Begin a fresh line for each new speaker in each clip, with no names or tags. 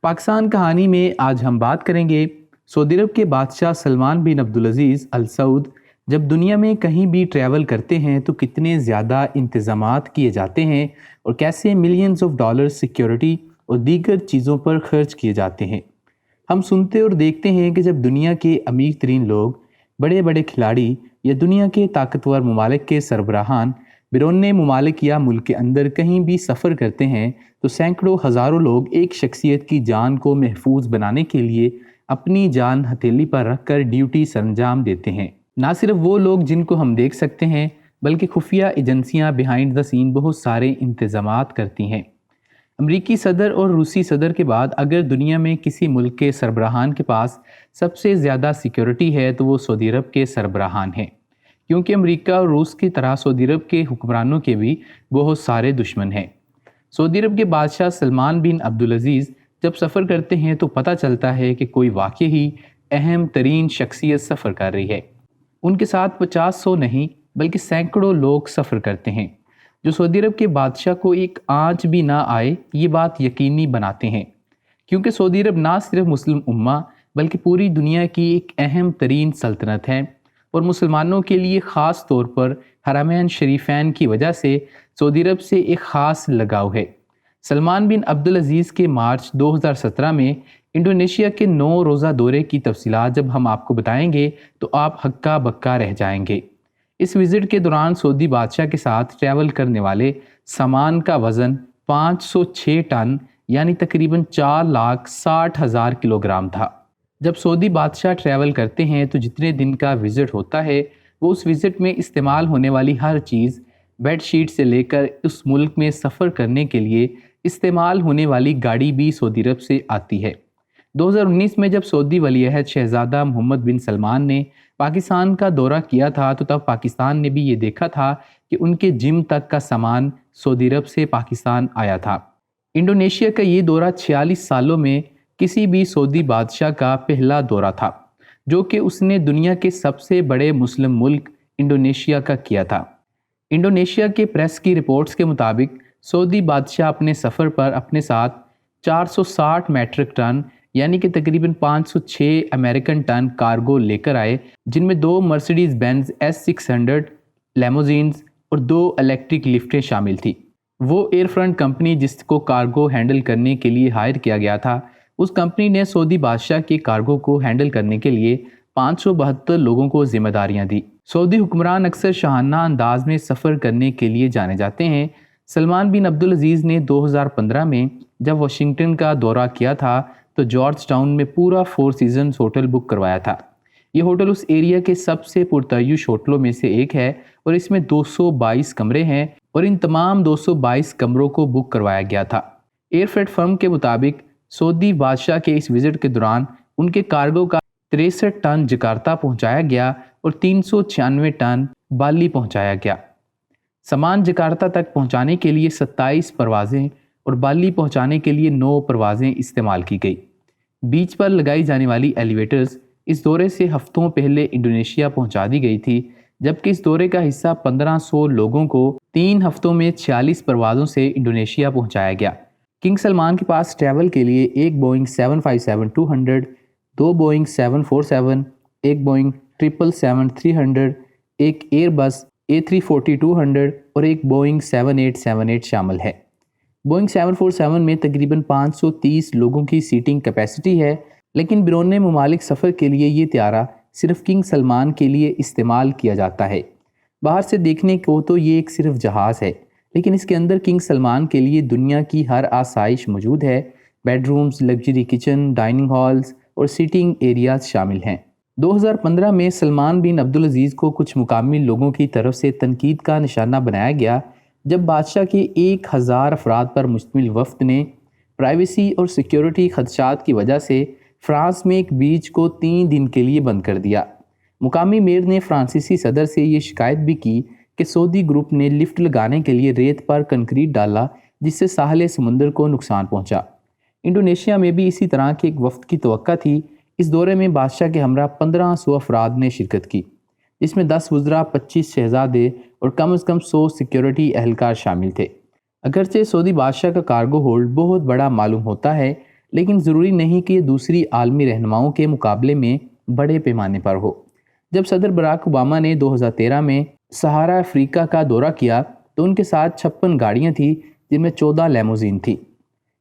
पाकिस्तान कहानी में आज हम बात करेंगे सऊदी अरब के बादशाह सलमान बिन अब्दुल-अज़ीज़ अल सऊद जब दुनिया में कहीं भी ट्रैवल करते हैं तो कितने ज़्यादा इंतज़ामात किए जाते हैं और कैसे मिलियंस ऑफ डॉलर सिक्योरिटी और दीगर चीज़ों पर खर्च किए जाते हैं। हम सुनते और देखते हैं कि जब दुनिया के अमीर तरीन लोग, बड़े बड़े खिलाड़ी या दुनिया के ताकतवर ममालिक के सरबराहान बिरोने ममालिक या मुल्क के अंदर कहीं भी सफ़र करते हैं तो सैकड़ों हज़ारों लोग एक शख्सियत की जान को महफूज बनाने के लिए अपनी जान हथेली पर रख कर ड्यूटी सरंजाम देते हैं। ना सिर्फ वो लोग जिनको हम देख सकते हैं बल्कि खुफिया एजेंसियां बिहाइंड द सीन बहुत सारे इंतज़ामात करती हैं। अमरीकी सदर और रूसी सदर के बाद अगर दुनिया में किसी मुल्क के सरबराहान के पास सबसे ज़्यादा सिक्योरिटी है तो वो सऊदी अरब के सरबराहान हैं, क्योंकि अमेरिका और रूस की तरह सऊदी अरब के हुक्मरानों के भी बहुत सारे दुश्मन हैं। सऊदी अरब के बादशाह सलमान बिन अब्दुल-अज़ीज़ जब सफ़र करते हैं तो पता चलता है कि कोई वाकई ही अहम तरीन शख्सियत सफ़र कर रही है। उनके साथ 50-100 नहीं बल्कि सैकड़ों लोग सफ़र करते हैं जो सऊदी अरब के बादशाह को एक आँच भी ना आए ये बात यकीनी बनाते हैं, क्योंकि सऊदी अरब ना सिर्फ मुस्लिम उम्मा बल्कि पूरी दुनिया की एक अहम तरीन सल्तनत है और मुसलमानों के लिए ख़ास तौर पर हरमैन शरीफैन की वजह से सऊदी अरब से एक ख़ास लगाव है। सलमान बिन अब्दुल-अज़ीज़ के मार्च 2017 में इंडोनेशिया के 9 रोज़ा दौरे की तफसीलात जब हम आपको बताएंगे तो आप हक्का बक्का रह जाएंगे। इस विज़िट के दौरान सऊदी बादशाह के साथ ट्रैवल करने वाले सामान का वज़न 506 टन यानी तकरीबन 4,60,000 किलोग्राम था। जब सऊदी बादशाह ट्रैवल करते हैं तो जितने दिन का विज़िट होता है वो उस विज़िट में इस्तेमाल होने वाली हर चीज़, बेड शीट से लेकर उस मुल्क में सफ़र करने के लिए इस्तेमाल होने वाली गाड़ी भी सऊदी अरब से आती है। 2019 में जब सऊदी वलीअहद शहज़ादा मोहम्मद बिन सलमान ने पाकिस्तान का दौरा किया था तो तब पाकिस्तान ने भी ये देखा था कि उनके जिम तक का सामान सऊदी अरब से पाकिस्तान आया था। इंडोनेशिया का ये दौरा 46 सालों में किसी भी सऊदी बादशाह का पहला दौरा था, जो कि उसने दुनिया के सबसे बड़े मुस्लिम मुल्क इंडोनेशिया का किया था। इंडोनेशिया के प्रेस की रिपोर्ट्स के मुताबिक सऊदी बादशाह अपने सफ़र पर अपने साथ 460 मैट्रिक टन यानी कि तकरीबन 506 अमेरिकन टन कार्गो लेकर आए, जिनमें 2 मर्सिडीज़ बेंज S600 लेमोजीन्स और 2 इलेक्ट्रिक लिफ्टें शामिल थी। वो एयरफ्रंट कंपनी जिसको कार्गो हैंडल करने के लिए हायर किया गया था, उस कंपनी ने सऊदी बादशाह के कार्गो को हैंडल करने के लिए 572 लोगों को जिम्मेदारियां दी। सऊदी हुक्मरान अक्सर शाहाना अंदाज में सफ़र करने के लिए जाने जाते हैं। सलमान बिन अब्दुल-अज़ीज़ ने 2015 में जब वाशिंगटन का दौरा किया था तो जॉर्ज टाउन में पूरा 4 सीजन्स होटल बुक करवाया था। ये होटल उस एरिया के सबसे पुरतयुश होटलों में से एक है और इसमें 222 कमरे हैं और इन तमाम 222 कमरों को बुक करवाया गया था। एयरफ्रेट फर्म के मुताबिक सऊदी बादशाह के इस विज़िट के दौरान उनके कार्गो का 63 टन जकार्ता पहुंचाया गया और 396 टन बाली पहुंचाया गया। सामान जकार्ता तक पहुंचाने के लिए 27 परवाज़ें और बाली पहुंचाने के लिए 9 परवाज़ें इस्तेमाल की गई। बीच पर लगाई जाने वाली एलिवेटर्स इस दौरे से हफ्तों पहले इंडोनेशिया पहुंचा दी गई थी, जबकि इस दौरे का हिस्सा 1500 लोगों को 3 हफ्तों में 46 परवाज़ों से इंडोनेशिया पहुंचाया गया। किंग सलमान के पास ट्रैवल के लिए एक बोइंग 757-200, 2 बोइंग 747, एक बोइंग 777-300, एक एयरबस A340-200 और एक बोइंग 7878 शामिल है। बोइंग 747 में तकरीबन 530 लोगों की सीटिंग कैपेसिटी है, लेकिन बिरोने ममालिक सफ़र के लिए ये त्यारा सिर्फ किंग सलमान के लिए इस्तेमाल किया जाता है। बाहर से देखने को तो ये एक सिर्फ जहाज़ है, लेकिन इसके अंदर किंग सलमान के लिए दुनिया की हर आसाइश मौजूद है। Bedrooms, luxury kitchen, dining halls और सीटिंग एरियाज शामिल हैं। 2015 में सलमान बिन अब्दुल-अज़ीज़ को कुछ मुकामी लोगों की तरफ से तनकीद का निशाना बनाया गया जब बादशाह के 1000 अफराद पर मुश्तमिल वफ़द ने प्राइवेसी और सिक्योरिटी खदशात की वजह से फ़्रांस में एक बीच को 3 दिन के लिए बंद कर दिया। मुकामी मेयर ने फ्रांसीसी सदर से ये शिकायत भी की कि सऊदी ग्रुप ने लिफ्ट लगाने के लिए रेत पर कंक्रीट डाला, जिससे साहिल समुंदर को नुकसान पहुंचा। इंडोनेशिया में भी इसी तरह के एक वफ़द की तवक्का थी। इस दौरे में बादशाह के हमरा 1500 अफराद ने शिरकत की, जिसमें 10 वज़रा, 25 शहजादे और कम से कम 100 सिक्योरिटी एहलकार शामिल थे। अगरचे सऊदी बादशाह का कार्गो होल्ड बहुत बड़ा मालूम होता है, लेकिन ज़रूरी नहीं कि ये दूसरी आलमी रहनुमाओं के मुकाबले में बड़े पैमाने पर हो। जब सदर बराक ओबामा ने 2013 में सहारा अफ्रीका का दौरा किया तो उनके साथ 56 गाड़ियाँ थीं, जिनमें 14 लेमोजीन थी,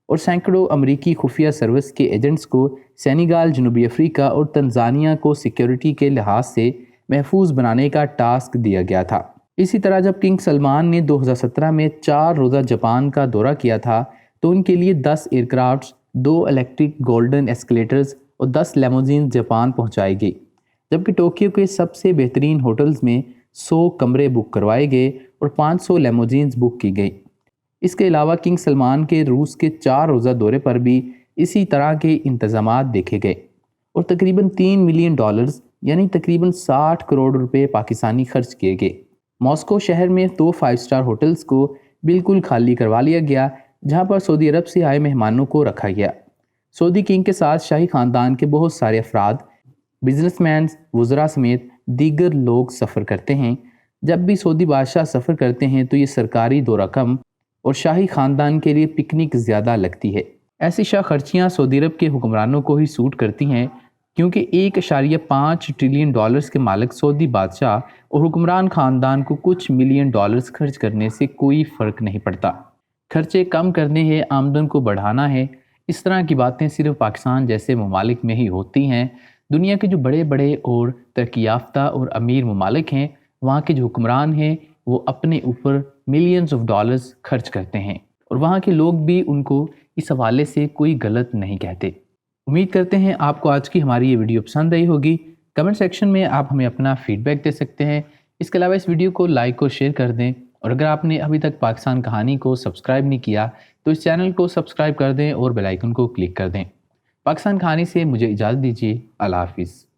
और सैकड़ों अमरीकी खुफिया सर्विस के एजेंट्स को सेनेगल, जनूबी अफ्रीका और तंजानिया को सिक्योरिटी के लिहाज से महफूज बनाने का टास्क दिया गया था। इसी तरह जब किंग सलमान ने 2017 में 4 रोज़ा जापान का दौरा किया था तो उनके लिए 10 एयरक्राफ्ट, 2 इलेक्ट्रिक गोल्डन एस्केलेटर्स और 10 लेमोजीन जापान पहुंचाई गई, जबकि टोक्यो के सबसे बेहतरीन होटल्स में 100 कमरे बुक करवाए गए और 500 लेमोजीन्स बुक की गई। इसके अलावा किंग सलमान के रूस के 4 रोज़ा दौरे पर भी इसी तरह के इंतजामात देखे गए और तकरीबन $3 मिलियन यानी तकरीबन 60 करोड़ रुपए पाकिस्तानी खर्च किए गए। मॉस्को शहर में 2 5 स्टार होटल्स को बिल्कुल खाली करवा लिया गया, जहां पर सऊदी अरब से आए मेहमानों को रखा गया। सऊदी किंग के साथ शाही ख़ानदान के बहुत सारे अफराद, बिजनेसमैन, वज़रा समेत दीगर लोग सफ़र करते हैं। जब भी सऊदी बादशाह सफ़र करते हैं तो ये सरकारी दौरा कम और शाही ख़ानदान के लिए पिकनिक ज़्यादा लगती है। ऐसी शाह खर्चियाँ सऊदी अरब के हुक्मरानों को ही सूट करती हैं, क्योंकि $1.5 ट्रिलियन के मालिक सऊदी बादशाह और हुक्मरान ख़ानदान को कुछ मिलियन डॉलर्स खर्च करने से कोई फ़र्क नहीं पड़ता। खर्चे कम करने हैं, आमदन को बढ़ाना है, इस तरह की बातें सिर्फ पाकिस्तान जैसे ममालिक में ही होती हैं। दुनिया के जो बड़े बड़े और तरक्की याफ्ता और अमीर ममालिक हैं, वहाँ के जो हुक्मरान हैं वो अपने ऊपर मिलियंस ऑफ डॉलर्स खर्च करते हैं और वहाँ के लोग भी उनको इस हवाले से कोई गलत नहीं कहते। उम्मीद करते हैं आपको आज की हमारी ये वीडियो पसंद आई होगी। कमेंट सेक्शन में आप हमें अपना फीडबैक दे सकते हैं। इसके अलावा इस वीडियो को लाइक और शेयर कर दें, और अगर आपने अभी तक पाकिस्तान कहानी को सब्सक्राइब नहीं किया तो इस चैनल को सब्सक्राइब कर दें और बेल आइकन को क्लिक कर दें। पाकिस्तान कहानी से मुझे इजाज़त दीजिए। अल्लाह हाफिज़।